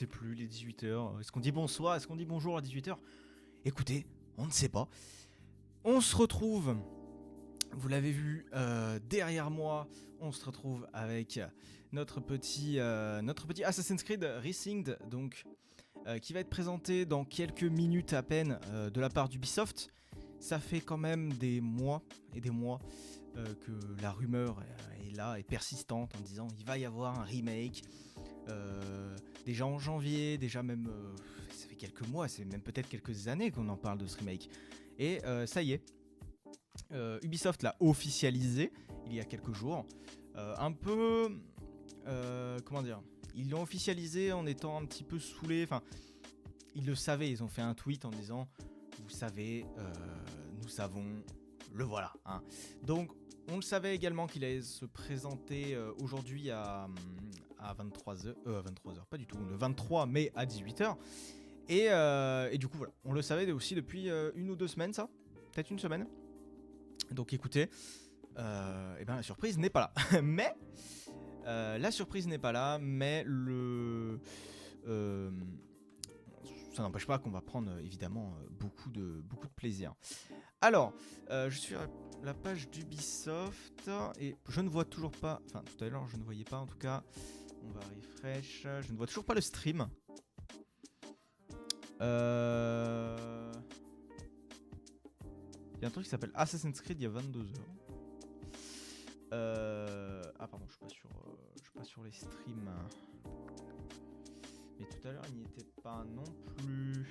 sais plus, les 18h. Est-ce qu'on dit bonsoir? Est-ce qu'on dit bonjour à 18h? Écoutez, on ne sait pas. On se retrouve, vous l'avez vu derrière moi, on se retrouve avec notre petit Assassin's Creed Resynced, donc, qui va être présenté dans quelques minutes à peine de la part d'Ubisoft. Ça fait quand même des mois et des mois que la rumeur est là, est persistante en disant il va y avoir un remake. Déjà en janvier, déjà même, ça fait quelques mois, c'est même peut-être quelques années qu'on en parle de ce remake. Et ça y est, Ubisoft l'a officialisé il y a quelques jours. Un peu, comment dire, ils l'ont officialisé en étant un petit peu saoulés. Enfin, ils le savaient, ils ont fait un tweet en disant, vous savez, nous savons, le voilà. Hein. Donc, on le savait également qu'il allait se présenter aujourd'hui à 23h, 23h, pas du tout, le 23 mai à 18h. Et du coup, voilà, on le savait aussi depuis une ou deux semaines, ça. Peut-être une semaine. Donc écoutez, et ben la surprise n'est pas là. Mais, la surprise n'est pas là, mais ça n'empêche pas qu'on va prendre évidemment beaucoup de plaisir. Alors, je suis à la page d'Ubisoft et je ne vois toujours pas, enfin tout à l'heure je ne voyais pas en tout cas, on va refresh, je ne vois toujours pas le stream. Il y a un truc qui s'appelle Assassin's Creed il y a 22h. Ah pardon, je suis pas sur les streams. Mais tout à l'heure il n'y était pas non plus.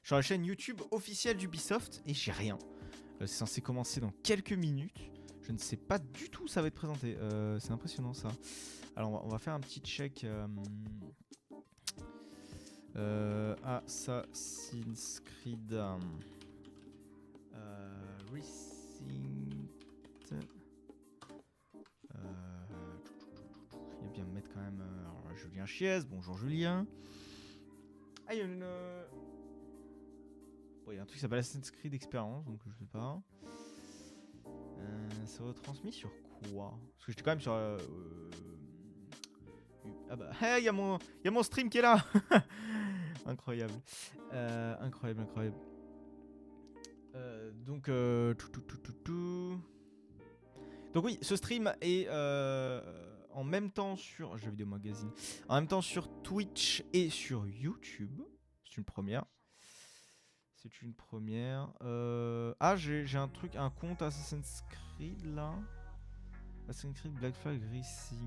Sur la chaîne YouTube officielle d'Ubisoft et j'ai rien. C'est censé commencer dans quelques minutes. Je ne sais pas du tout où ça va être présenté. C'est impressionnant ça. Alors on va faire un petit check. Assassin's Creed Resynced. Il va bien me mettre quand même Julien Chiez. Bonjour Julien. Ah, il y a une. Bon, il y a un truc qui s'appelle Assassin's Creed Experience, donc je sais pas. C'est retransmis sur quoi? Parce que j'étais quand même sur. Ah bah, hey, il y a mon stream qui est là. Incroyable. Incroyable. Donc, donc oui, ce stream est en même temps sur Jeux Vidéo Magazine, en même temps sur Twitch et sur YouTube. C'est une première. Ah, j'ai un truc, un compte Assassin's Creed là. Assassin's Creed Black Flag Resynced.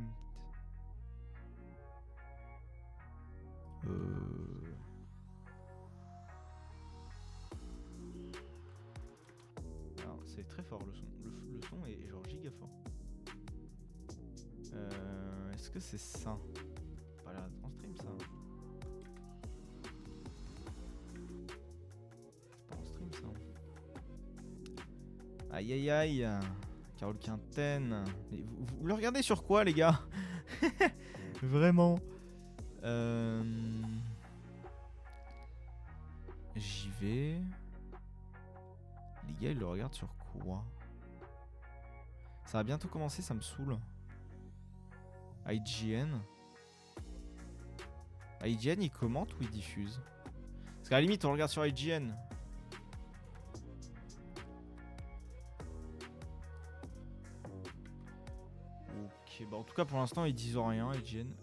Alors, c'est très fort le son. Le son est genre giga fort. Est-ce que c'est ça? Pas là, en stream ça. C'est pas en stream ça. Aïe. Carole Quinten. Mais vous le regardez sur quoi les gars? Vraiment. J'y vais. Les gars, ils le regardent sur quoi? Ça va bientôt commencer, ça me saoule. IGN. IGN, il commente ou il diffuse? Parce qu'à la limite, on regarde sur IGN. Ok, bah en tout cas, pour l'instant, ils disent rien, IGN.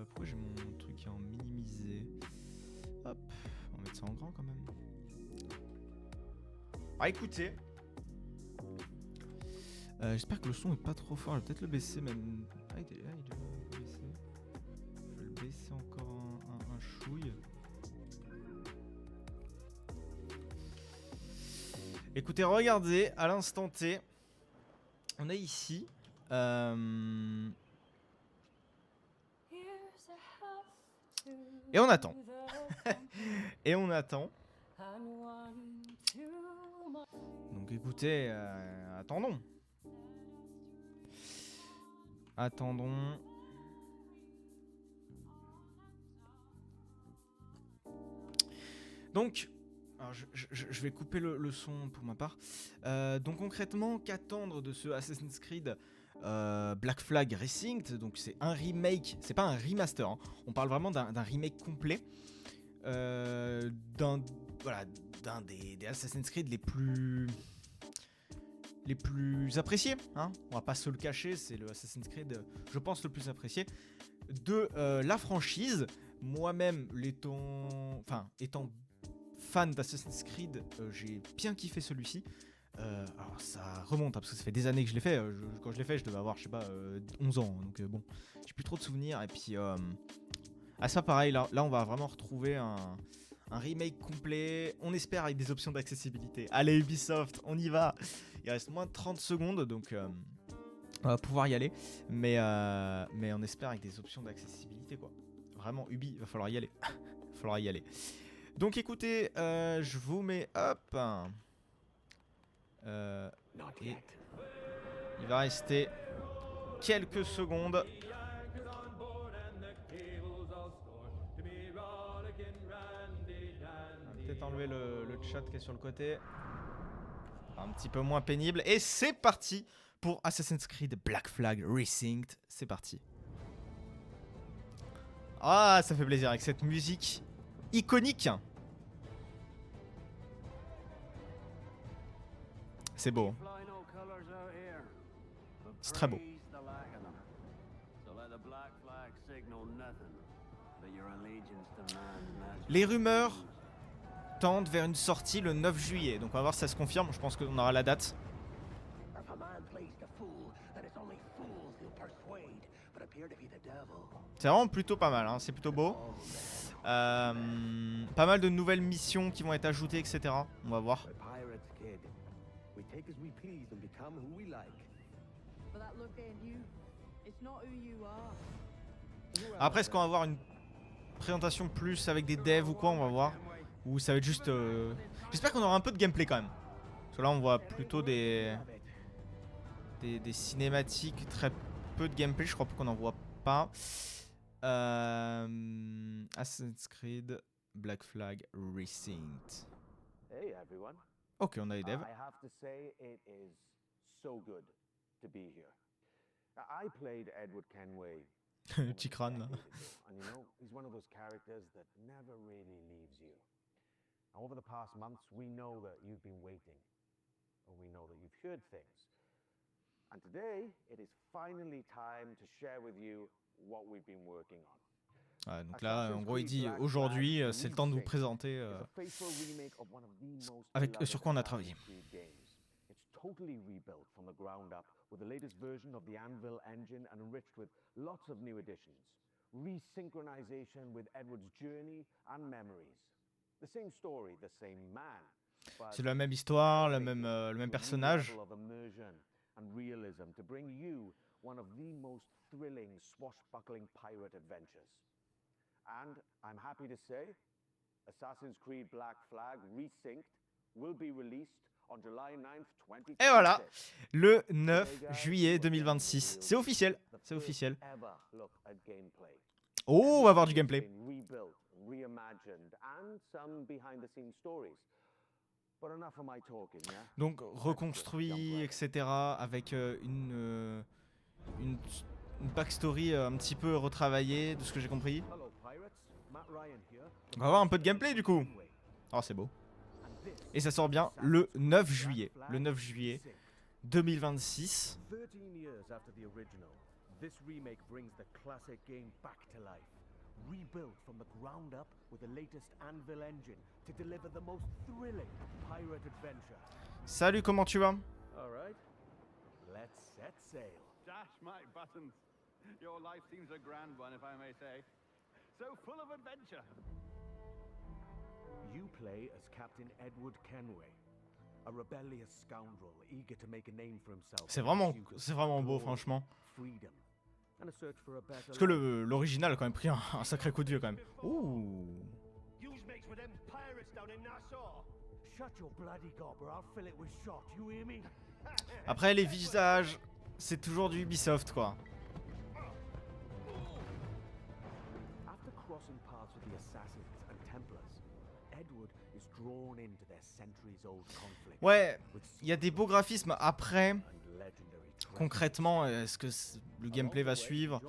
Pourquoi j'ai mon truc qui est en minimisé? Hop, on va mettre ça en grand quand même. Ah, écoutez. J'espère que le son est pas trop fort. Je vais peut-être le baisser même. Ah, il est baissé. Je vais le baisser encore un chouille. Écoutez, regardez, à l'instant T, on est ici. Et on attend. Et on attend. Donc écoutez, attendons. Donc, alors je vais couper le son pour ma part. Donc concrètement, qu'attendre de ce Assassin's Creed Black Flag Resynced, donc c'est un remake, c'est pas un remaster, hein. On parle vraiment d'un remake complet d'un des Assassin's Creed les plus appréciés, hein. On va pas se le cacher, c'est le Assassin's Creed, je pense, le plus apprécié de la franchise. Moi-même, étant fan d'Assassin's Creed, j'ai bien kiffé celui-ci. Alors ça remonte, hein, parce que ça fait des années que je l'ai fait. Quand je l'ai fait, je devais avoir, je sais pas, 11 ans. Donc bon, j'ai plus trop de souvenirs. Et puis, ça pareil, là on va vraiment retrouver un remake complet. On espère avec des options d'accessibilité. Allez Ubisoft, on y va. Il reste moins de 30 secondes, donc on va pouvoir y aller. Mais on espère avec des options d'accessibilité, quoi. Vraiment, Ubi, va falloir y aller. Va falloir y aller. Donc écoutez, je vous mets hop. Et il va rester quelques secondes. On va peut-être enlever le chat qui est sur le côté. Un petit peu moins pénible. Et c'est parti pour Assassin's Creed Black Flag Resynced. C'est parti. Ah, ça fait plaisir avec cette musique iconique. C'est beau. C'est très beau. Les rumeurs tendent vers une sortie le 9 juillet. Donc on va voir si ça se confirme. Je pense qu'on aura la date. C'est vraiment plutôt pas mal, hein. C'est plutôt beau. Pas mal de nouvelles missions qui vont être ajoutées, etc. On va voir. Après, est-ce qu'on va avoir une présentation plus avec des devs ou quoi? On va voir. Ou ça va être juste... J'espère qu'on aura un peu de gameplay quand même. Parce que là, on voit plutôt des cinématiques, très peu de gameplay. Je crois qu'on n'en voit pas. Assassin's Creed Black Flag Resynced. Hey everyone. Ok, on a les devs. I have to say it is so good to be here. I played Edward Kenway. Petit crâne là. And you know, he's one of those characters that never really leaves you. Over the past months, we know that you've been waiting. Or we know that you've heard things. And today, it is finally time to share with you what we've been working on. Ouais, donc là, en gros, il dit aujourd'hui, c'est le temps de vous présenter sur quoi on a travaillé. It's totally rebuilt from the ground up with the latest version of the Anvil engine and enriched with lots of new additions. Resynchronization with Edward's journey and memories. The same story, the same man. C'est la même histoire, le même personnage. And realism to bring you one of the most thrilling swashbuckling pirate adventures. And I'm happy to say, Assassin's Creed Black Flag Resynced will be released on July 9th, 2026. Et voilà, le 9 juillet 2026. C'est officiel, c'est officiel. Oh, on va voir du gameplay. Donc reconstruit, etc. avec une backstory un petit peu retravaillée de ce que j'ai compris. On va avoir un peu de gameplay du coup. Oh, c'est beau. Et ça sort bien le 9 juillet. Le 9 juillet 2026. Rebuilt from the ground up with the latest Anvil engine to deliver the most thrilling pirate adventure. Salut, comment tu vas? All right. Let's set sail. Dash my buttons. Your life seems a grand one, if I may say. So full of adventure. You play as Captain Edward Kenway, a rebellious scoundrel eager to make a name for himself. C'est vraiment beau, franchement. Freedom. Parce que l'original a quand même pris un sacré coup de vieux quand même. Ouh. Après les visages, c'est toujours du Ubisoft quoi. Ouais, il y a des beaux graphismes. Après, concrètement, est-ce que le gameplay va suivre?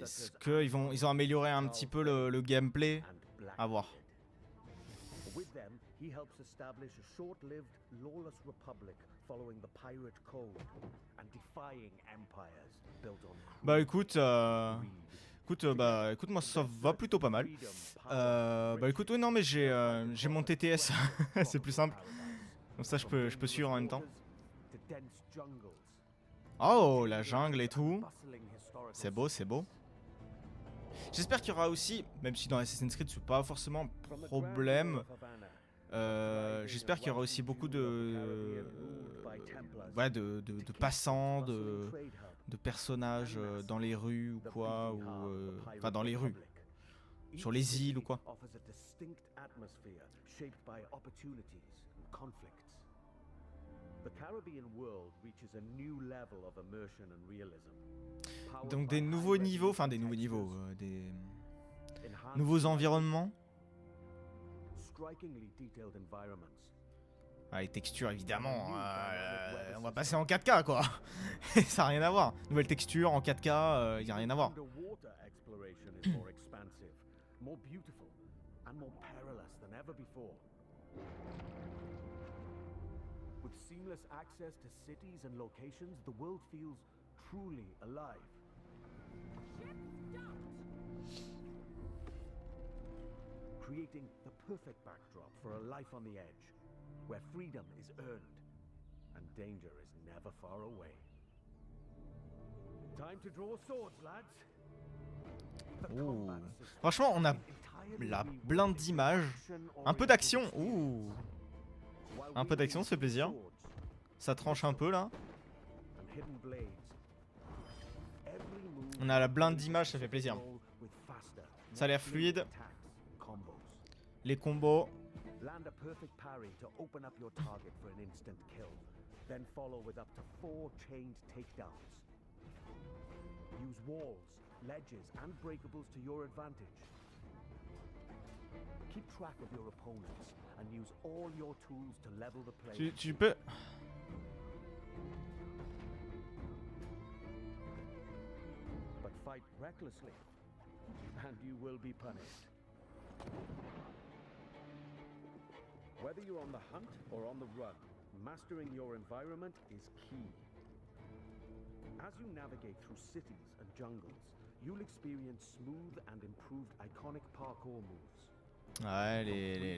Est-ce qu'ils ils ont amélioré un petit peu le gameplay? À voir. With them, he helps establish a short-lived, lawless republic following the pirate code and defying empires built on Bah écoute, écoute, moi ça va plutôt pas mal. Bah écoute, oui, non mais j'ai mon TTS, c'est plus simple. Comme ça je peux suivre en même temps. Oh, la jungle et tout. C'est beau, c'est beau. J'espère qu'il y aura aussi, même si dans Assassin's Creed c'est pas forcément un problème, j'espère qu'il y aura aussi beaucoup de passants, de personnages dans les rues ou quoi, ou enfin dans les rues, sur les îles ou quoi. Donc des nouveaux niveaux, enfin des nouveaux niveaux, des nouveaux environnements. Ah, les textures évidemment, on va passer en 4K quoi. Ça n'a rien à voir. Nouvelle texture en 4K, il n'y a rien à voir. With seamless access to cities and locations, the world feels truly alive. Creating the perfect backdrop for a life on the edge, where freedom is earned and danger is never far away. Time to draw swords, lads. Ouh. Franchement, on a la blinde d'images, un peu d'action. Ouh. Un peu d'action, ça fait plaisir. Ça tranche un peu là. On a la blinde d'images, ça fait plaisir. Ça a l'air fluide. Les combos. Land a perfect parry to open up your target for an instant kill. Then follow with up to 4 chained takedowns. Use walls, ledges, and breakables to your advantage. Keep track of your opponents and use all your tools to level the play. Tu peux... But fight recklessly, and you will be punished. Whether you're on the hunt or on the run, mastering your environment is key. As you navigate through cities and jungles, you'll experience smooth and improved iconic parkour moves. Ouais,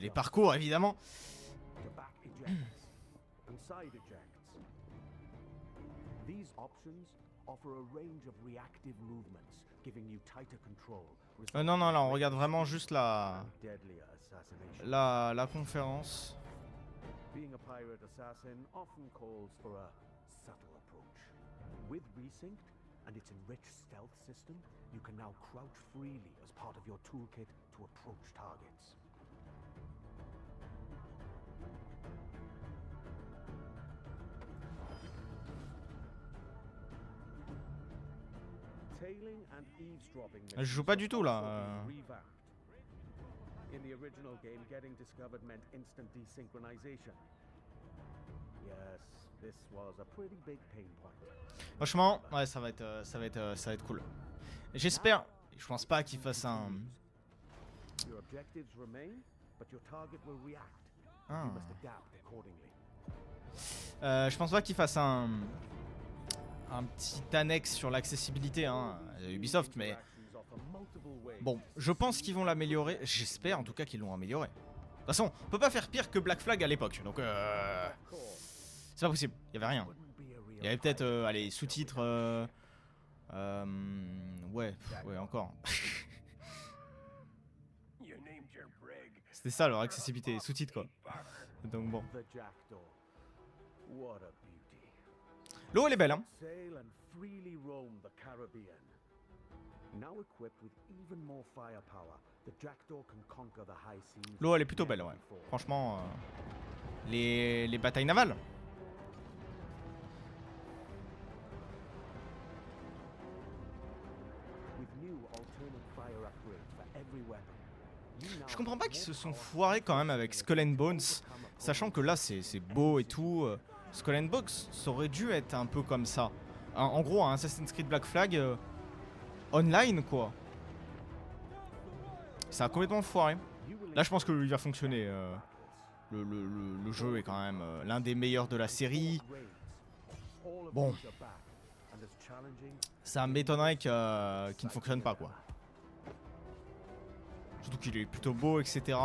les parcours évidemment. To back ejects and side ejects. These options offer a range of reactive movements, giving you tighter control. Non, là on regarde vraiment juste la conférence. Being a pirate assassin often calls for a subtle approach. With Resynced and its enriched stealth system, you can now crouch freely as part of your toolkit to approach targets. Tailing and eavesdropping. Je joue pas du tout là. In the original game, getting discovered meant instant desynchronization. Yes, this was a pretty big pain point. Franchement, ouais, ça va être cool. J'espère. Je pense pas qu'il fasse un. Your objectives remain, but your target will react. Ah. You must adapt accordingly. Je pense pas qu'il fasse un petit annexe sur l'accessibilité, hein, Ubisoft, mais bon, je pense qu'ils vont l'améliorer. J'espère en tout cas qu'ils l'ont amélioré. De toute façon, on peut pas faire pire que Black Flag à l'époque, donc c'est pas possible. Il y avait rien. Il y avait peut-être, allez, sous-titres. Ouais, encore. C'était ça leur accessibilité, sous-titres quoi. Donc bon. L'eau elle est belle hein. L'eau elle est plutôt belle ouais. Franchement, les batailles navales. Je comprends pas qu'ils se sont foirés quand même avec Skull and Bones, sachant que là c'est beau et tout. Skull and Bones, ça aurait dû être un peu comme ça. En gros, un Assassin's Creed Black Flag online, quoi. Ça a complètement foiré. Là, je pense qu'il va fonctionner. Le jeu est quand même l'un des meilleurs de la série. Bon, ça m'étonnerait qu'il ne fonctionne pas, quoi. Surtout qu'il est plutôt beau, etc.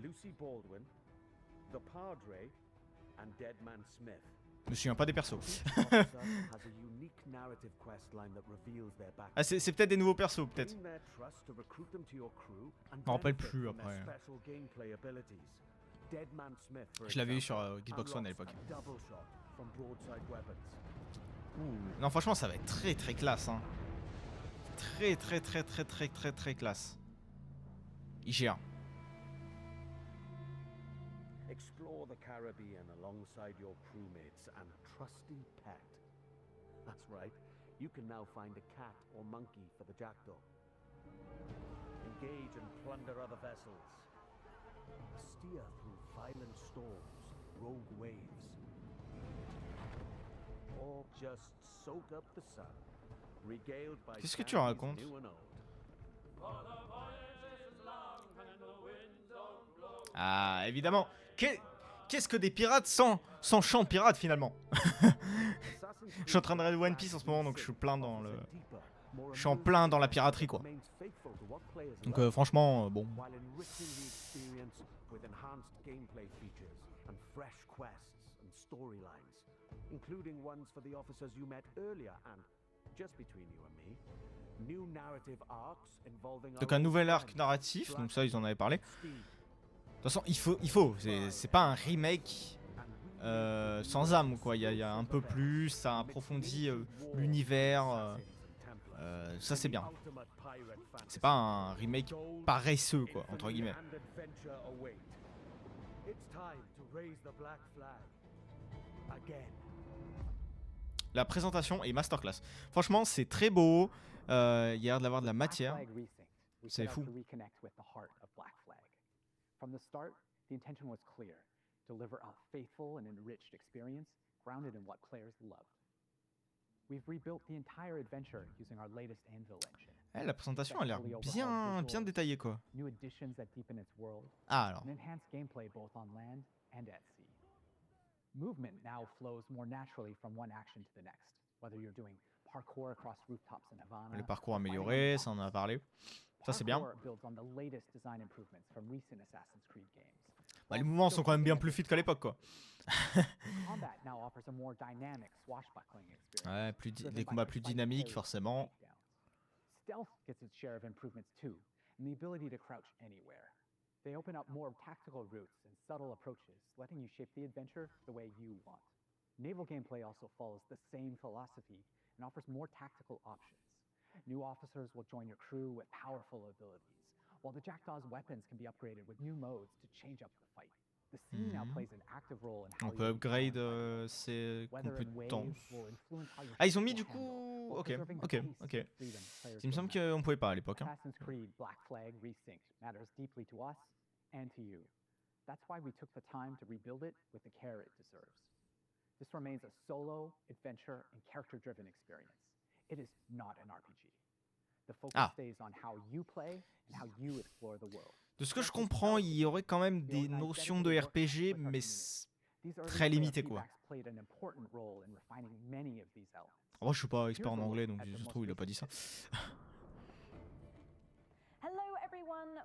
Lucy Baldwin, the Padre, and Deadman Smith. Je me souviens pas des persos. Ah, c'est peut-être des nouveaux persos, peut-être. Je me rappelle plus après. Je l'avais eu sur Xbox One à l'époque. Non, franchement, ça va être très très classe. Hein. Très classe. IGA. Explore the Caribbean alongside your crewmates and trusty pet. That's right. You can now find a cat or monkey for the jackdaw. Engage and plunder other vessels. Steer through violent storms, rogue waves. Or just soak up the sun, regaled by Qu'est-ce que tu racontes? Ah, évidemment. Qu'est-ce que des pirates sans chant de pirate finalement? Je suis en train de regarder One Piece en ce moment, donc je suis plein dans le... Je suis en plein dans la piraterie, quoi. Donc franchement, bon. Donc un nouvel arc narratif, donc ça ils en avaient parlé. De toute façon, il faut. C'est pas un remake sans âme, quoi. Il y a un peu plus, ça approfondit l'univers. Ça, c'est bien. C'est pas un remake paresseux, quoi, entre guillemets. La présentation est masterclass. Franchement, c'est très beau. Il y a l'air d'avoir de la matière. C'est fou. From the start, the intention was clear: deliver a faithful and enriched experience grounded in what players loved. We've rebuilt the entire adventure using our latest Anvil engine. La présentation a l'air bien détaillée, quoi. New additions that deepen its world. Ah, alors. And enhance gameplay both on land and at sea. Movement now flows more naturally from one action to the next, whether you're doing parkour across rooftops in Havana. Le parcours amélioré, ça on en a parlé. Ça c'est bien. Bah, les mouvements sont quand même bien plus fit qu'à l'époque, quoi. Ouais, des combats plus dynamiques, forcément. Stealth gets its share of improvements too, and the ability to crouch anywhere. They open up more tactical routes and subtle approaches, letting you shape the adventure the way you want. Naval gameplay also follows the same philosophy and offers more tactical options. New officers will join your crew with powerful abilities, while the Jackdaw's weapons can be upgraded with new modes to change up the fight. The scene now plays an active role in how on peut upgrade ses compétences. Ah, ils ont mis du coup... Ok. Il me semble qu'on pouvait pas à l'époque. Hein. Assassin's Creed Black Flag Resynced matters deeply to us and to you. That's why we took the time to rebuild it with the care it deserves. This remains a solo, adventure, and character-driven experience. It is not an RPG. The focus stays on how you play and how you explore the world. De ce que je comprends, il y aurait quand même des notions de RPG, mais très limitées, quoi. Moi, je suis pas expert en anglais, donc je trouve il a pas dit ça.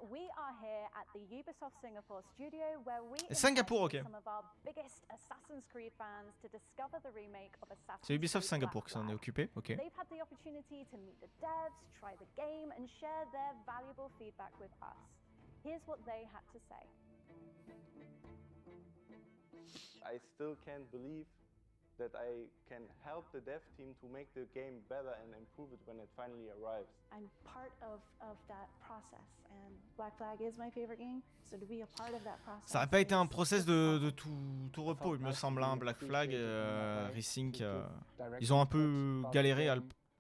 We are here at the Ubisoft Singapore studio where we Singapour, ok. some of our biggest Assassin's Creed fans to discover the remake of Assassin's C'est Ubisoft Creed Singapour Black qui s'en est Flag. occupé, ok. They've had the opportunity to meet the devs, try the game, and share their valuable feedback with us. Here's what they had to say. I still can't believe that I can help the dev team to make the game better and improve it when it finally arrives. I'm part of that process, and Black Flag is my favorite game, so to be a part of that process. Ça n'a pas été un process de tout repos, il me semble, hein. Black Flag, Resync, ils ont un peu galéré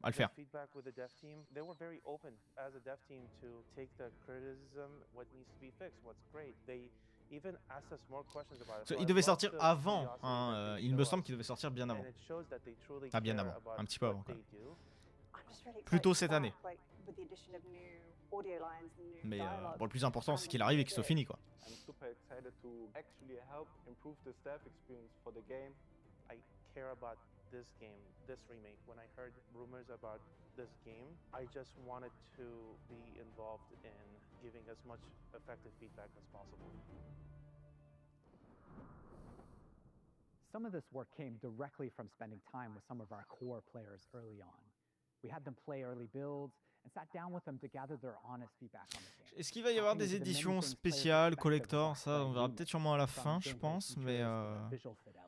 à le faire. Feedback with the dev team, they were very open as a dev team to take the criticism, what needs to be fixed, what's great. They even asked us more questions about it. So Il I devait love sortir the avant, curiosity hein, that they il show me semble us, qu'il devait sortir bien avant. and it shows that they truly Ah, bien care avant, about un petit peu avant what quand they même. do. I'm just really Plutôt excited cette for année. that, like, with the addition of new audio lines and new Mais dialogue. bon, le plus important, c'est qu'il arrive et qu'il soit fini, quoi. I'm super excited to actually help improve the staff experience for the game. I care about this game, this remake. When I heard rumors about this game, I just wanted to be involved in giving as much effective feedback as possible. Some of this work came directly from spending time with some of our core players early on. We had them play early builds and sat down with them to gather their honest feedback on the game. Est-ce qu'il va y avoir des éditions spéciales, collector? Ça, on verra peut-être sûrement à la fin, je pense, mais... Visual fidelity.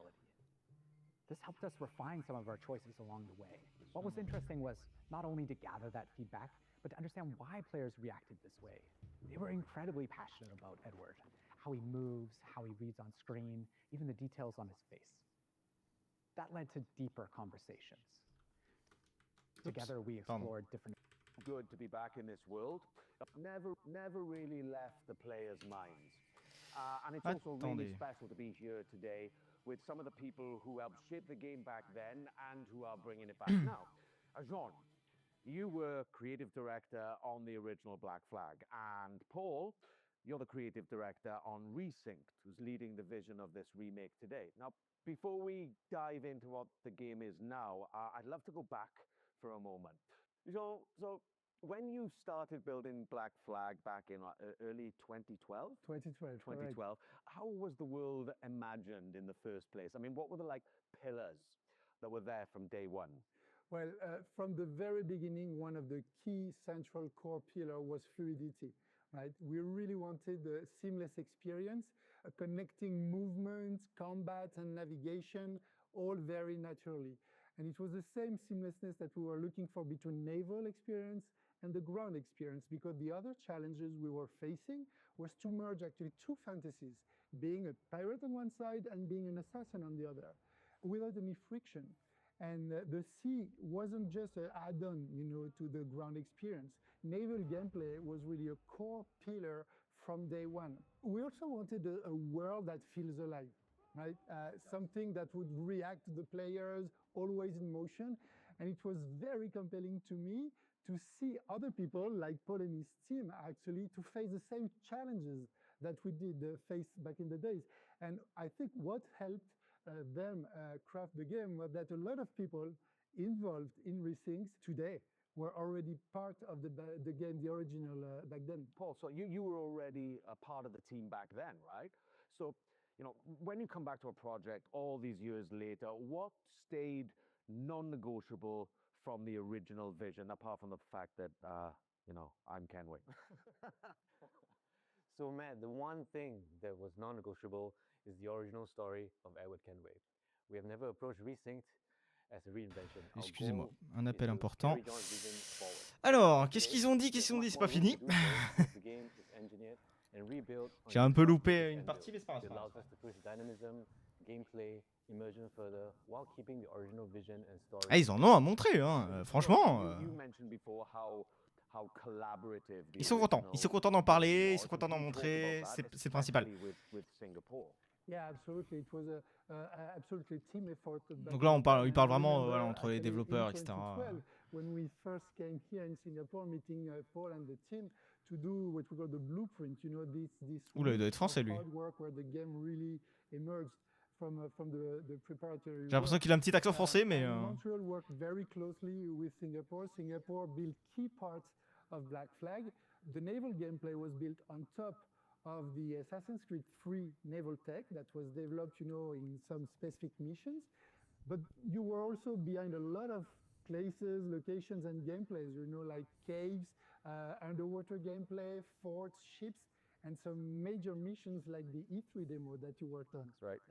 This helped us refine some of our choices along the way. What was interesting was not only to gather that feedback, but to understand why players reacted this way. They were incredibly passionate about Edward, how he moves, how he reads on screen, even the details on his face. That led to deeper conversations. Together we explored different... Good to be back in this world. Never really left the players' minds. And it's also really special to be here today with some of the people who helped shape the game back then and who are bringing it back now. Jean, you were creative director on the original Black Flag, and Paul, you're the creative director on Resynced, who's leading the vision of this remake today. Now, before we dive into what the game is now, I'd love to go back for a moment. So when you started building Black Flag back in early 2012? 2012. How was the world imagined in the first place? I mean, what were the pillars that were there from day one? Well, from the very beginning, one of the key central core pillar was fluidity, right? We really wanted a seamless experience, connecting movement, combat, and navigation, all very naturally. And it was the same seamlessness that we were looking for between naval experience and the ground experience, because the other challenges we were facing was to merge actually two fantasies, being a pirate on one side and being an assassin on the other, without any friction. And the sea wasn't just an add-on, to the ground experience. Naval gameplay was really a core pillar from day one. We also wanted a world that feels alive, right? Something that would react to the players, always in motion. And it was very compelling to me to see other people like Paul and his team actually to face the same challenges that we did face back in the days. And I think what helped them craft the game was that a lot of people involved in Resynced today were already part of the game, the original back then. Paul, so you were already a part of the team back then, right? So, when you come back to a project all these years later, what stayed non-negotiable from the original vision, apart from the fact that, I'm Kenway? So, Matt, the one thing that was non-negotiable is the original story of Edward Kenway. We have never approached Resynced as a reinvention. Excusez-moi, un appel important. Alors, qu'est-ce qu'ils ont dit? C'est pas fini. J'ai un peu loupé une partie, mais c'est pas grave. Ah, ils en ont à montrer, hein. Franchement. Ils sont contents d'en parler, ils sont contents d'en montrer, c'est le principal. Yeah, absolutely. It was absolutely a team effort. Donc là, il parle vraiment entre les développeurs, etc. When we first came here in Singapore, meeting Paul and the team to do what we call the blueprint, this Oula, il doit être français, lui. J'ai l'impression qu'il a un petit accent français, mais... Montreal worked very closely with Singapore. Singapore built key parts of Black Flag. The naval gameplay was built on top of the Assassin's Creed 3 naval tech that was developed, in some specific missions. But you were also behind a lot of places, locations, and gameplays, like caves, underwater gameplay, forts, ships, and some major missions like the E3 demo that you worked on. Right.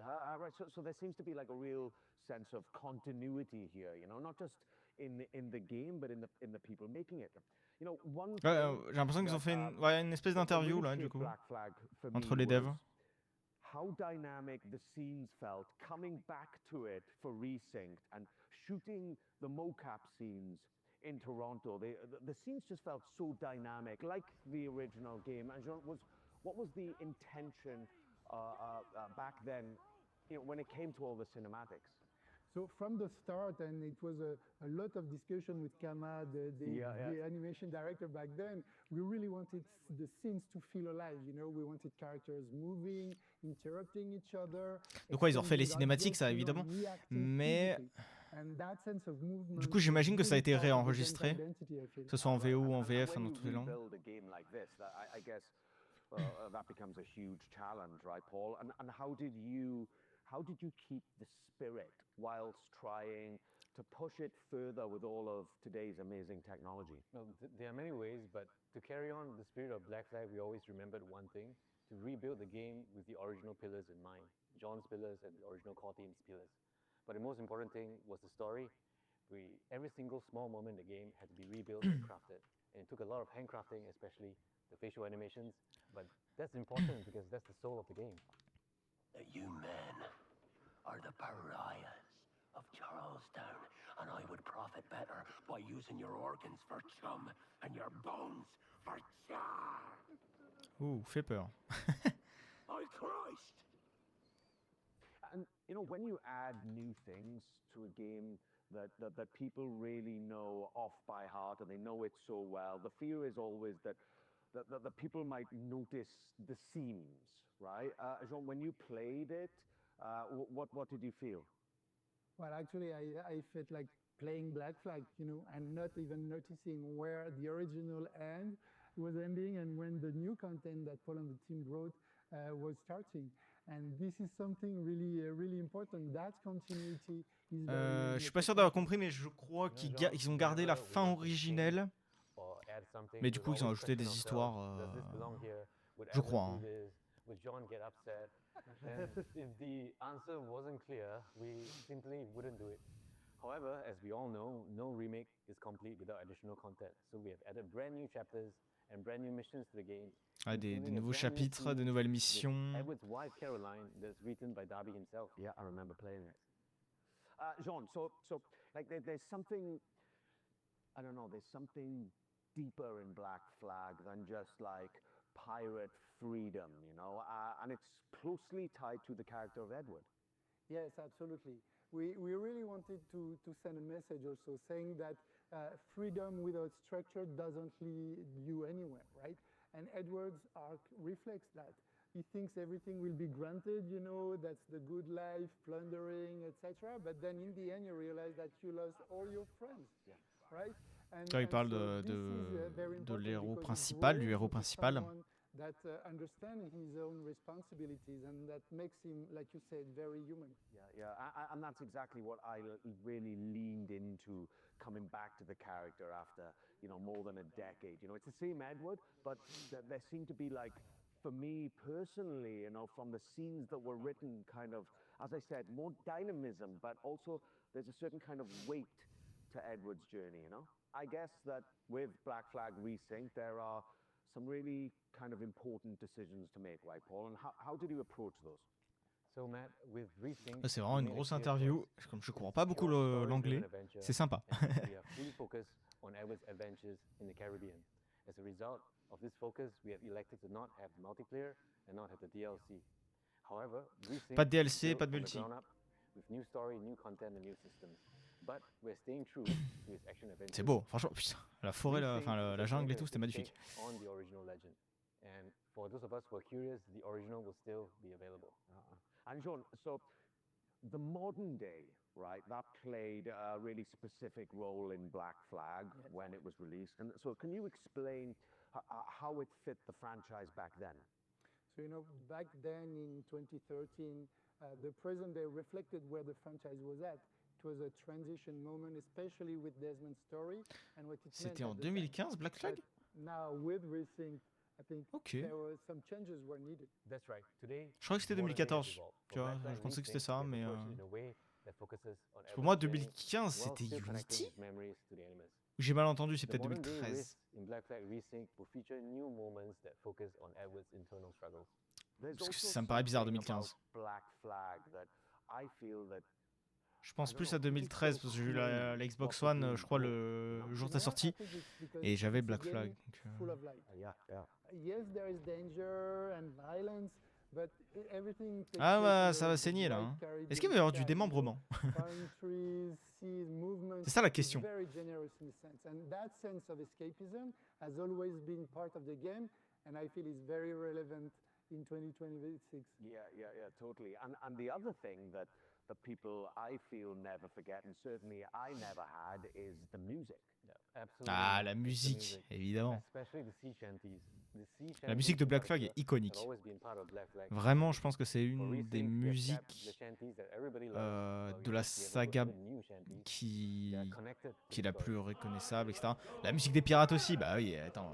Right. So there seems to be a real sense of continuity here, not just in the game, but in the people making it. J'ai l'impression qu'ils ont fait une espèce d'interview là, du coup, entre les devs. How dynamic the scenes felt coming back to it for Resynced and shooting the mocap scenes in Toronto. The scenes just felt so dynamic, like the original game. And Jean, what was the intention back then, when it came to all the cinematics? So from the start, and it was a lot of discussion with Kama, the animation director back then, we really wanted the scenes to feel alive, we wanted characters moving, interrupting each other. Donc ouais, ils ont refait les cinématiques, ça évidemment, mais du coup j'imagine que ça a été réenregistré, que ce soit en VO ou en VF, dans toutes les langues. That becomes a huge challenge, right, Paul? And how did you keep the spirit whilst trying to push it further with all of today's amazing technology? Well, there are many ways, but to carry on the spirit of Black Flag, we always remembered one thing: to rebuild the game with the original pillars in mind, John's pillars and the original core team's pillars. But the most important thing was the story. Every single small moment in the game had to be rebuilt and crafted, and it took a lot of handcrafting, especially the facial animations, but that's important because that's the soul of the game. You men are the pariahs of Charlestown, and I would profit better by using your organs for chum and your bones for char. Ouh, fait peur. My Christ! And when you add new things to a game that people really know off by heart and they know it so well, the fear is always that the people might notice the seams, right? Jean, when you played it, what did you feel? Well, actually, I felt like playing Black Flag, and not even noticing where the original end was ending and when the new content that Paul and the team wrote was starting. And this is something really important. That continuity is very Je suis pas sûr d'avoir compris, mais je crois qu'ils ont gardé la fin originelle. Mais du coup, ils ont ajouté des histoires. Je crois. Hein. Would John get upset? And if the answer wasn't clear, we simply wouldn't do it. However, as we all know, no remake is complete without additional content. So we have added brand new chapters and brand new missions to the game. Ah, des nouveaux chapitres, de nouvelles missions. Edward's wife Caroline, that's written by Darby himself. Yeah, I remember playing it. Jean, so like there's something, I don't know, there's something deeper in Black Flag than just like pirate freedom, and it's closely tied to the character of Edward. Yes, absolutely. We really wanted to send a message also saying that freedom without structure doesn't lead you anywhere, right? And Edward's arc reflects that. He thinks everything will be granted, that's the good life, plundering, etc. But then in the end, you realize that you lost all your friends, right? Quand il parle de l'héros principal, du héros principal. That understands his own responsibilities, and that makes him, like you said, very human. Yeah, and that's exactly what I really leaned into coming back to the character after, more than a decade. It's the same Edward, but there seemed to be like, for me personally, from the scenes that were written, kind of, as I said, more dynamism, but also there's a certain kind of weight to Edward's journey, I guess that with Black Flag Resync, there are some really kind of important decisions to make, right, Paul? And how did you approach those? So, Matt, with Resync, c'est vraiment une grosse interview. Comme je comprends pas beaucoup l'anglais, c'est sympa. We are fully focused on Edward's adventures in the Caribbean. As a result of this focus, we have elected to not have multiplayer and not have the DLC. However, Resync pas de DLC, pas de multi. With new story, new content, and new systems. But we're staying true to its action adventure. C'est beau, franchement, putain, la forêt, la jungle et tout, c'était magnifique. On the original legend. And for those of us who are curious, the original will still be available. And Jean, so the modern day, right, that played a really specific role in Black Flag when it was released. And so can you explain how it fit the franchise back then? So, back then in 2013, the present day reflected where the franchise was at. It was a transition moment, especially with Desmond's story and what it meant. C'était en 2015, Black Flag? Now, with Resync, I think there were some changes were needed. That's right. Today, je crois que c'était 2014. Tu vois, je pensais que c'était ça, mais pour moi 2015 c'était Unity. J'ai mal entendu, c'est peut-être 2013. Parce que ça me paraît bizarre 2015. Black Flag that I feel that Je pense plus à 2013 parce que j'ai eu la Xbox One, je crois, le jour de sa sortie. Et j'avais Black Flag. Full of light. Yeah, yeah. Yes, there is danger and violence, but everything takes Ah place bah in ça the va saigner là. White Hein. Caribbean Est-ce qu'il va y avoir du sky, démembrement? Palm trees, seas, movement. C'est ça la It's question. very generous in a sense, and that sense of escapism has always been part of the game, and I feel it's very relevant in 2026. Yeah, totally. And the other thing that the people I feel never forget, and certainly I never had, is the music. Yeah, absolutely. Ah, la it's the musique, évidemment. Especially the sea shanties. The sea La musique de shanties Black in Flag est particular iconique. have always been part of Black Flag. Vraiment, je pense que c'est For une Rethink, des we have kept musiques the shanties that everybody loves, but de we la have to be able to saga put in new shanties qui that are connected to est the la story. plus reconnaissable, etc. La musique des pirates aussi, bah oui, attends.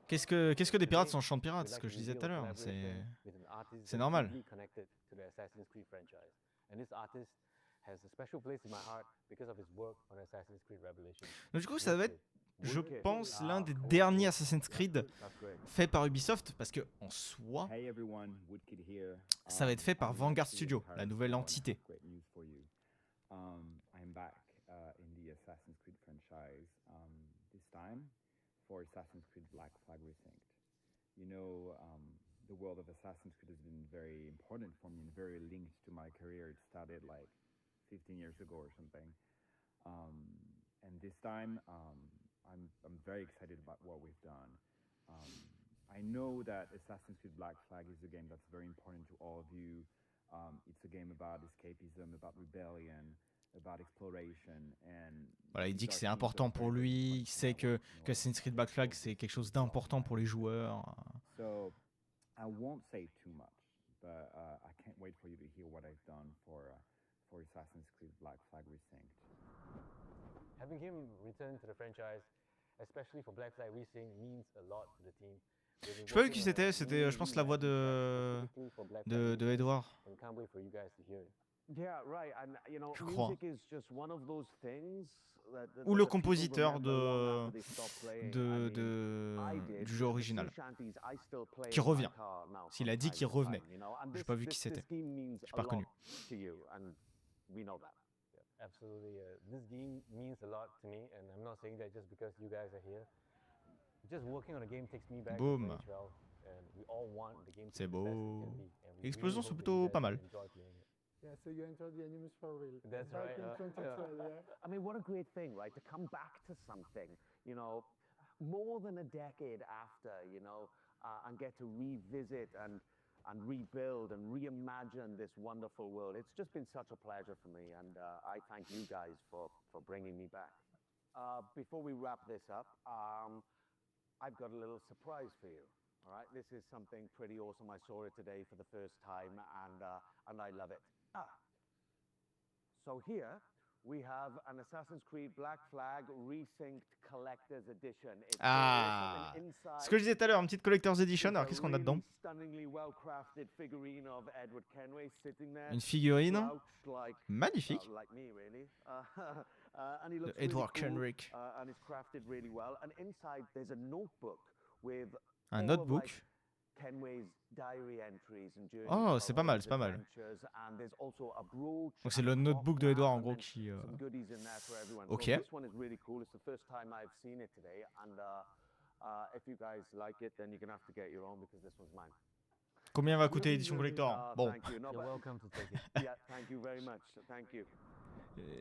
Qu'est-ce que des pirates sans chant de pirates, We'd ce like que to je disais tout à reveal a l'heure, collaboration with an artist c'est that's normal. deeply connected to the Assassin's Creed franchise. And this artist has a special place in my heart because of his work on Assassin's Creed Revelations. Donc du coup, ça va être, je Wicked. pense, l'un des Cool. derniers Assassin's Creed That's great. fait par Ubisoft, parce que en soi, Hey everyone, Woodkid here. ça va être fait par I'm Vanguard actually Studio, Paris la nouvelle now, and I entité. have great news for you. I'm back in the Assassin's Creed franchise. This time for Assassin's Creed Black Flag Resynced. You know, the world of Assassin's Creed has been very important for me and very linked to my career. It started like 15 years ago or something. And this time, I'm very excited about what we've done. I know that Assassin's Creed Black Flag is a game that's very important to all of you. It's a game about escapism, about rebellion, about exploration, and Voilà, il dit que these c'est are themes important that are pour very lui, much il sait now, que you know, Assassin's Creed Black Flag c'est quelque chose d'important pour les joueurs. So I won't say too much, but I can't wait for you to hear what I've done for Assassin's Creed Black Flag Resynced. Having him return to the franchise, especially for Black Flag Racing, means a lot to the team. They've been Je sais pas working qui on a c'était, je pense la voix new de specifically for Black Flag de Racing, Edouard. and can't wait for you guys to hear it. Yeah, right. And you know, Je crois. music is just one of those things that Ou that le people compositeur remember long after they stop playing. I mean, I did. du jeu The original. sea shanties, I still play Qui in my revient. car now S'il a from dit time qu'il to time, revenait. you know, and J'ai this- pas vu qui this c'était. game means J'ai a pas lot reconnu. to you, and we know that. Yeah, absolutely. This game means a lot to me, and I'm not saying that just because you guys are here. Just working on a game takes me back to Boom. 2012, and we all want the game to C'est be the best it beau. can be, and we Les explosions really sont hope that plutôt you guys pas mal. enjoy playing it. Yeah, so you entered the Animus for real. That's Back right, in yeah. 2012, yeah. I mean, what a great thing, right? To come back to something, you know, more than a decade after, you know, and get to revisit and rebuild and reimagine this wonderful world. It's just been such a pleasure for me, and I thank you guys for bringing me back. Before we wrap this up, I've got a little surprise for you. All right, this is something pretty awesome. I saw it today for the first time, and I love it. So here we have an Assassin's Creed Black Flag Resynced Collector's Edition. It's got Ah, awesome inside. ce que je disais tout à l'heure, une petite Collector's Edition. Alors qu'est-ce qu'on a dedans? Really stunningly well-crafted figurine of Edward Kenway sitting there. Une figurine slouched like, magnifique like me, really. And he looks de Edward really cool, Kenrick. and it's crafted really well. And inside there's a notebook with Un all of, notebook. like, Kenway's diary entries and journeys Oh, of c'est pas all mal, his c'est pas mal. adventures. And there's also a brooch Donc c'est and le a notebook de clock Edouard en and gros then qui. some goodies in there for everyone. Ok. So this one is really cool. It's the first time I've seen it today, and if you guys like it, then you're gonna have to get your own because this one's mine. Combien va coûter l'édition collector? Bon, Thank you. No, You're but- welcome to take it. yeah, thank you very much. Thank you.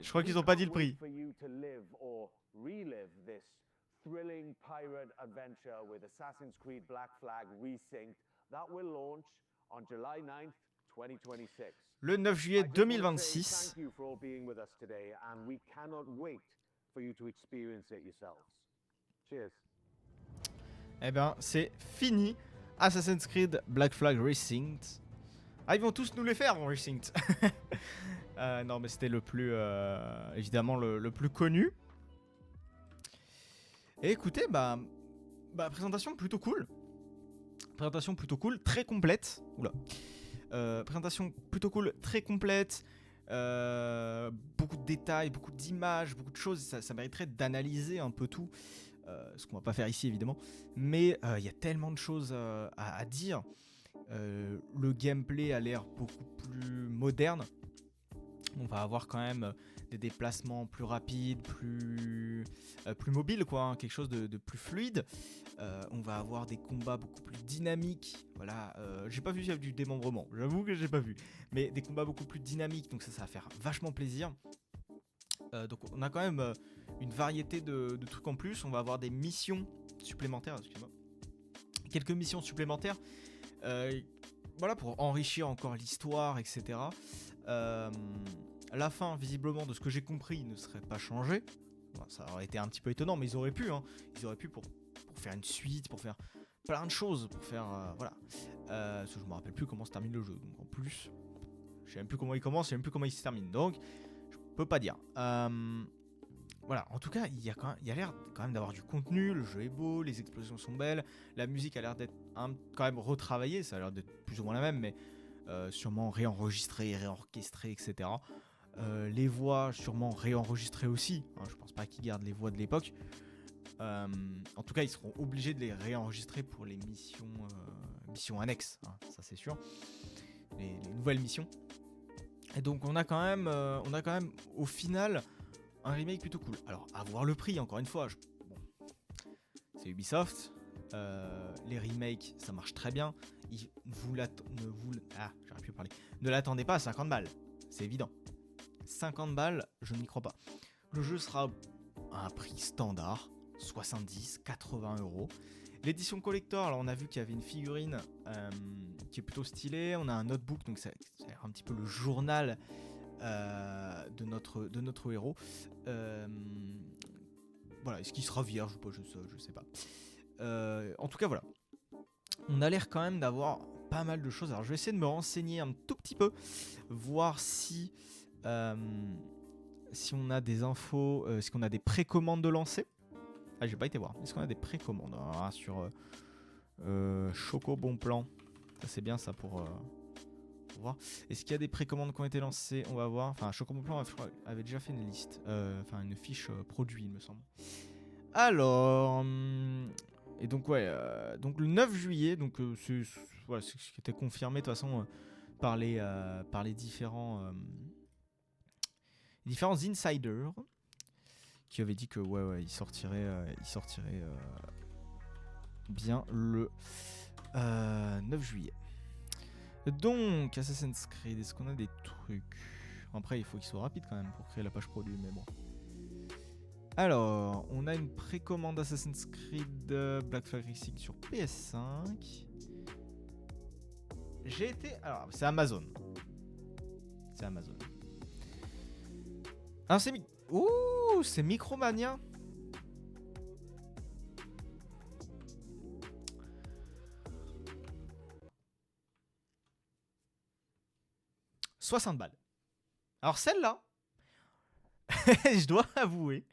je crois qu'ils ont pas dit le prix. For you to live or relive this thrilling pirate adventure with Assassin's Creed Black Flag Resynced that will launch on July 9th, 2026. Le 9 I juillet just wanna say 2026. Thank you for all being with us today, and we cannot wait for you to experience it yourselves. Cheers. Eh ben, c'est fini. Assassin's Creed Black Flag Resynced. Ah, ils vont tous nous les faire en Resynced. Non, mais c'était le plus, évidemment, le plus connu. Et écoutez, présentation plutôt cool. Présentation plutôt cool, très complète. Oula. Présentation plutôt cool, très complète. Beaucoup de détails, beaucoup d'images, beaucoup de choses. Ça mériterait d'analyser un peu tout. Ce qu'on va pas faire ici évidemment, mais il y a tellement de choses à dire. Le gameplay a l'air beaucoup plus moderne. On va avoir quand même des déplacements plus rapides, plus mobiles, quoi, hein, quelque chose de plus fluide. On va avoir des combats beaucoup plus dynamiques. Voilà, j'ai pas vu s'il y a du démembrement, j'avoue que j'ai pas vu. Mais des combats beaucoup plus dynamiques, donc ça va faire vachement plaisir. Donc on a quand même une variété de trucs en plus. On va avoir des missions supplémentaires, excusez-moi. Quelques missions supplémentaires. Voilà, pour enrichir encore l'histoire, etc. La fin, visiblement, de ce que j'ai compris, ne serait pas changée. Bon, ça aurait été un petit peu étonnant, mais ils auraient pu. Hein. Ils auraient pu pour faire une suite, pour faire plein de choses, pour faire... voilà. Parce que je me rappelle plus comment se termine le jeu. Donc en plus, je sais même plus comment il commence, je sais même plus comment il se termine. Donc, je peux pas dire. Voilà, en tout cas, il y a l'air quand même d'avoir du contenu, le jeu est beau, les explosions sont belles, la musique a l'air d'être quand même retravaillée, ça a l'air d'être plus ou moins la même, mais sûrement réenregistrée, réorchestrée, etc. Les voix, sûrement réenregistrées aussi, hein, je pense pas qu'ils gardent les voix de l'époque. En tout cas, ils seront obligés de les réenregistrer pour les missions annexes, hein, ça c'est sûr, les nouvelles missions. Et donc on a quand même au final un remake plutôt cool. Alors, à voir le prix, encore une fois. Bon, c'est Ubisoft. Les remakes, ça marche très bien. Ne l'attendez pas à 50 balles. C'est évident. 50 balles, je n'y crois pas. Le jeu sera à un prix standard, 70, 80 €. L'édition collector, alors on a vu qu'il y avait une figurine qui est plutôt stylée. On a un notebook, donc ça a l'air un petit peu le journal de notre héros. Voilà, est-ce qu'il sera vierge ou pas, je sais pas. En tout cas, voilà. On a l'air quand même d'avoir pas mal de choses. Alors, je vais essayer de me renseigner un tout petit peu, voir si on a des infos, est-ce qu'on a des précommandes de lancer. Ah, j'ai pas été voir. Est-ce qu'on a des précommandes sur Choco Bon Plan. Ça, c'est bien ça pour voir. Est-ce qu'il y a des précommandes qui ont été lancées? On va voir. Enfin, Choco Bon Plan avait déjà fait une liste. Enfin, une fiche produit, il me semble. Alors... et donc, ouais. Donc, le 9 juillet, donc, voilà, c'est ce qui était confirmé de toute façon par les différents insiders qui avaient dit que, ouais, il sortirait bien le 9 juillet. Donc, Assassin's Creed, est-ce qu'on a des trucs? Après, il faut qu'il soit rapide quand même pour créer la page produit, mais bon. Alors, on a une précommande Assassin's Creed Black Flag Racing sur PS5. Alors, c'est Amazon. C'est Amazon. Alors, c'est Micromania. « 60 balles. » Alors celle-là, je dois avouer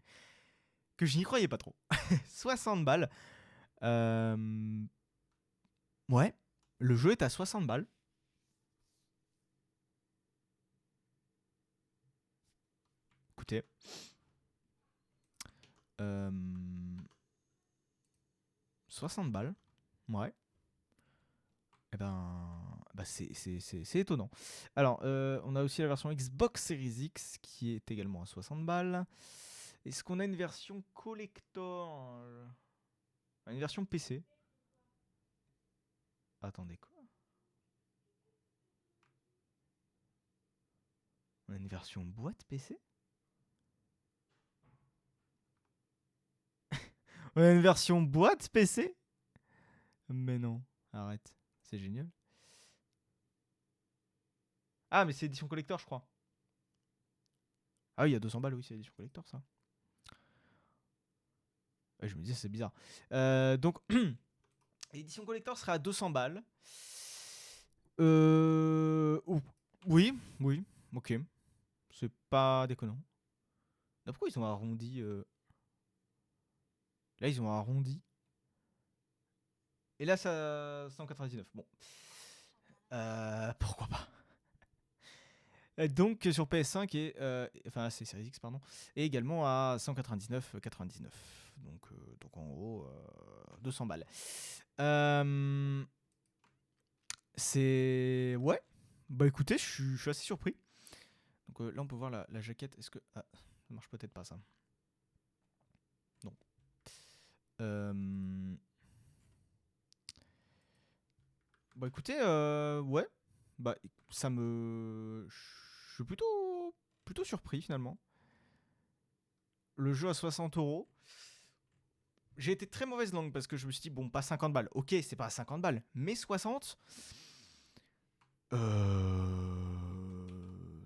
que je n'y croyais pas trop. 60 balles. Ouais, le jeu est à 60 balles. Écoutez. 60 balles. Ouais. Eh ben, c'est étonnant. Alors, on a aussi la version Xbox Series X qui est également à 60 balles. Est-ce qu'on a une version collector? Une version PC? Attendez, quoi? On a une version boîte PC? On a une version boîte PC? Mais non, arrête. C'est génial. Ah, mais c'est édition collector, je crois. Ah oui, il y a 200 balles, oui, c'est édition collector, ça. Ouais, je me disais, c'est bizarre. Donc, l'édition collector serait à 200 balles. Oui, ok. C'est pas déconnant. Là, pourquoi ils ont arrondi Là, ils ont arrondi. Et là, ça 199. Bon. Pourquoi pas. Donc sur PS5 et enfin c'est Series X pardon, et également à 199,99. Donc en gros 200 balles. C'est... Ouais. Bah écoutez, je suis assez surpris. Donc là, on peut voir la jaquette. Est-ce que... Ah, ça marche peut-être pas, ça. Non. Bah écoutez, ouais. Bah ça me... Je suis plutôt surpris, finalement. Le jeu à 60€. J'ai été très mauvaise langue parce que je me suis dit, bon, pas 50 balles. Ok, c'est pas 50 balles, mais 60,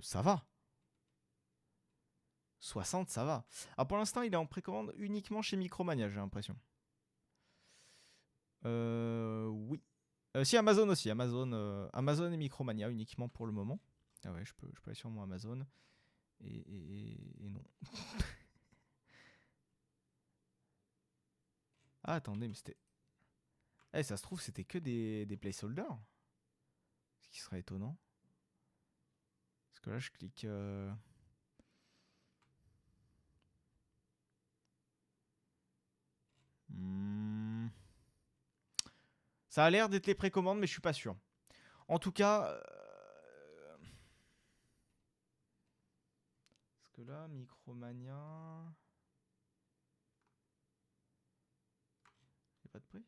ça va. 60, ça va. Alors pour l'instant, il est en précommande uniquement chez Micromania, j'ai l'impression. Oui. Si, Amazon aussi. Amazon et Micromania uniquement pour le moment. Ah ouais, je peux aller sur mon Amazon. Et non. Ah, attendez, mais c'était... Eh, ça se trouve, c'était que des placeholders. Ce qui serait étonnant. Parce que là, je clique... Ça a l'air d'être les précommandes, mais je suis pas sûr. En tout cas... Parce que là, Micromania... Il n'y a pas de prix.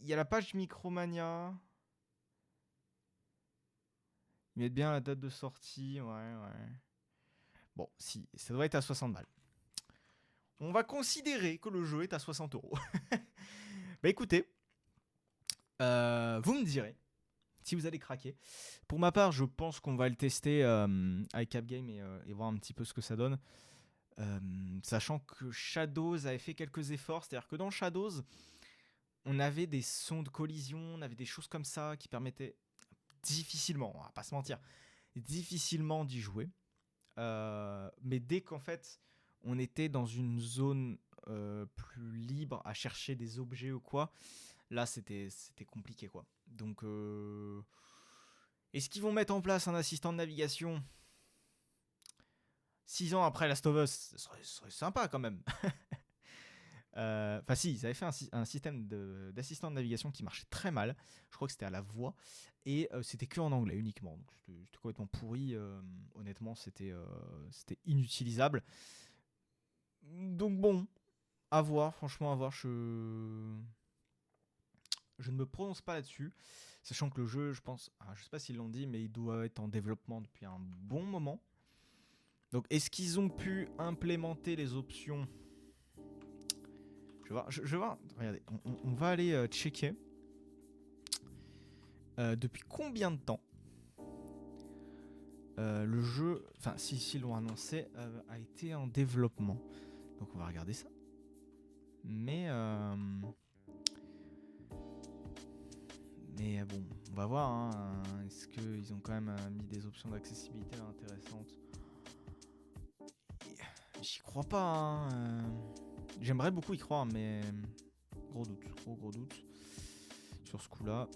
Il y a la page Micromania. Ils mettent bien la date de sortie. Ouais. Bon, si, ça doit être à 60 balles. On va considérer que le jeu est à 60€. Bah écoutez, vous me direz si vous allez craquer. Pour ma part, je pense qu'on va le tester avec Capgame et voir un petit peu ce que ça donne. Sachant que Shadows avait fait quelques efforts. C'est-à-dire que dans Shadows, on avait des sons de collision, on avait des choses comme ça qui permettaient difficilement, on va pas se mentir, difficilement d'y jouer. Mais dès qu'en fait on était dans une zone plus libre à chercher des objets ou quoi, là c'était compliqué quoi. Donc est-ce qu'ils vont mettre en place un assistant de navigation 6 ans après Last of Us? Ce serait sympa quand même. Enfin si, ils avaient fait un système d'assistant de navigation qui marchait très mal. Je crois que c'était à la voix. Et c'était que en anglais uniquement. Donc c'était complètement pourri. Honnêtement, c'était inutilisable. Donc bon, à voir. Franchement, à voir. Je ne me prononce pas là-dessus. Sachant que le jeu, je pense... je sais pas s'ils l'ont dit, mais il doit être en développement depuis un bon moment. Donc est-ce qu'ils ont pu implémenter les options... Je vais voir. Regardez, on va aller checker. Depuis combien de temps le jeu, enfin si l'ont annoncé, a été en développement. Donc on va regarder ça. Mais bon, on va voir. Hein. Est-ce qu'ils ont quand même mis des options d'accessibilité intéressantes? J'y crois pas. Hein. J'aimerais beaucoup y croire, mais gros doute sur ce coup-là.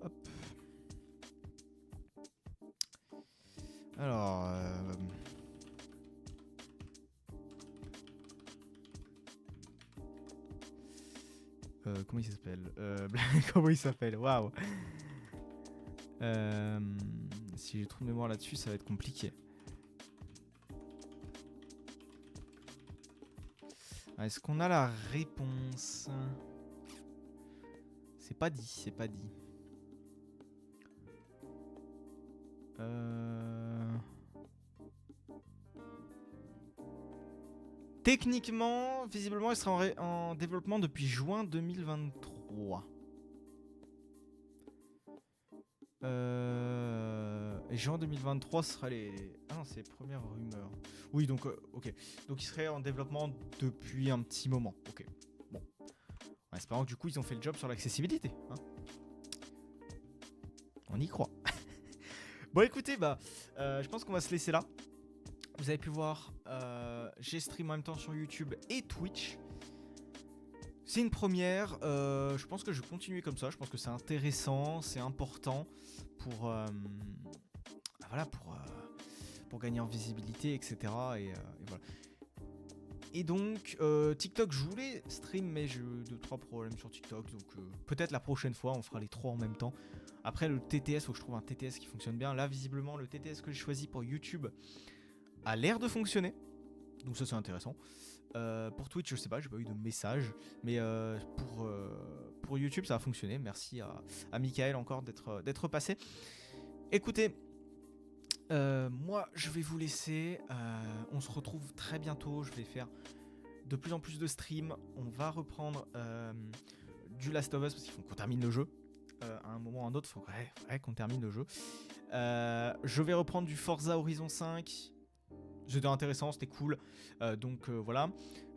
Hop. Alors, comment il s'appelle? Comment il s'appelle? Waouh. Si j'ai trop de mémoire là-dessus, ça va être compliqué. Est-ce qu'on a la réponse? C'est pas dit. Techniquement, visiblement, il sera en développement depuis juin 2023. Et juin 2023 sera les... Ah non, c'est les premières rumeurs. Oui, donc, ok. Donc, il serait en développement depuis un petit moment. Ok. Bon. En espérant que du coup, ils ont fait le job sur l'accessibilité. Hein. On y croit. Bon, écoutez, je pense qu'on va se laisser là. Vous avez pu voir, j'ai stream en même temps sur YouTube et Twitch. C'est une première. Je pense que je vais continuer comme ça. Je pense que c'est intéressant, c'est important pour gagner en visibilité, etc. Et voilà. Et donc, TikTok, je voulais stream, mais j'ai eu 2-3 problèmes sur TikTok. Donc, peut-être la prochaine fois, on fera les 3 en même temps. Après, le TTS, faut que je trouve un TTS qui fonctionne bien. Là, visiblement, le TTS que j'ai choisi pour YouTube a l'air de fonctionner. Donc, ça, c'est intéressant. Pour Twitch, je sais pas, j'ai pas eu de message. Mais pour YouTube, ça a fonctionné. Merci à Michael encore d'être passé. Écoutez. Moi je vais vous laisser, on se retrouve très bientôt, je vais faire de plus en plus de streams, on va reprendre du Last of Us parce qu'il faut qu'on termine le jeu, à un moment ou à un autre, il faudrait qu'on termine le jeu. Je vais reprendre du Forza Horizon 5, c'était intéressant, c'était cool, donc voilà.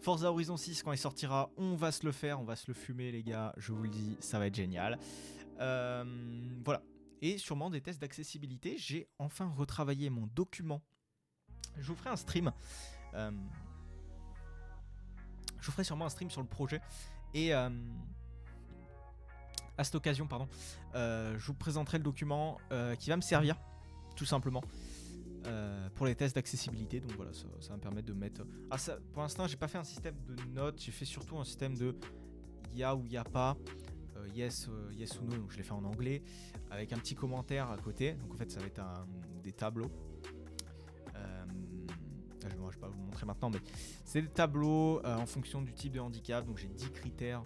Forza Horizon 6 quand il sortira, on va se le faire, on va se le fumer les gars, je vous le dis, ça va être génial. Voilà. Et sûrement des tests d'accessibilité. J'ai enfin retravaillé mon document. Je vous ferai un stream. Je vous ferai sûrement un stream sur le projet. Et à cette occasion, je vous présenterai le document qui va me servir, tout simplement, pour les tests d'accessibilité. Donc voilà, ça va me permettre de mettre... pour l'instant, j'ai pas fait un système de notes. J'ai fait surtout un système de il y a ou il n'y a pas. Yes ou no, donc je l'ai fait en anglais avec un petit commentaire à côté. Donc en fait ça va être des tableaux. Je vais pas vous le montrer maintenant, mais c'est des tableaux en fonction du type de handicap. Donc j'ai 10 critères.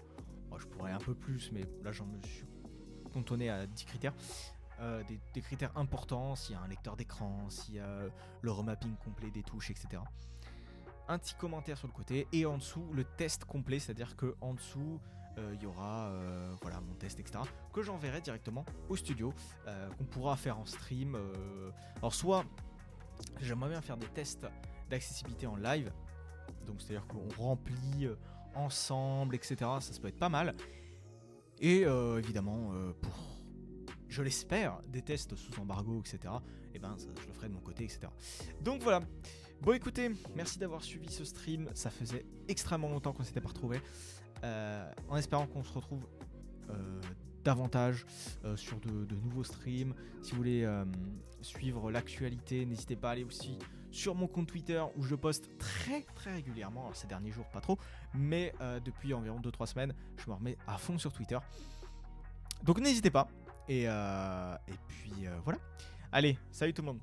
Je pourrais un peu plus, mais là j'en me suis cantonné à 10 critères. Des critères importants, s'il y a un lecteur d'écran, s'il y a le remapping complet des touches, etc. Un petit commentaire sur le côté et en dessous le test complet, c'est-à-dire que en dessous il y aura voilà, mon test, etc. que j'enverrai directement au studio, qu'on pourra faire en stream. Alors soit j'aimerais bien faire des tests d'accessibilité en live, donc c'est-à-dire qu'on remplit ensemble, etc. Ça peut être pas mal. Et évidemment pour, je l'espère, des tests sous embargo, etc. Et ben ça, je le ferai de mon côté, etc. Donc voilà. Bon écoutez, merci d'avoir suivi ce stream. Ça faisait extrêmement longtemps qu'on s'était pas retrouvés. En espérant qu'on se retrouve davantage sur de nouveaux streams. Si vous voulez suivre l'actualité, n'hésitez pas à aller aussi sur mon compte Twitter où je poste très régulièrement. Alors ces derniers jours pas trop, mais depuis environ 2-3 semaines je me remets à fond sur Twitter, donc n'hésitez pas. Et puis voilà, allez, salut tout le monde.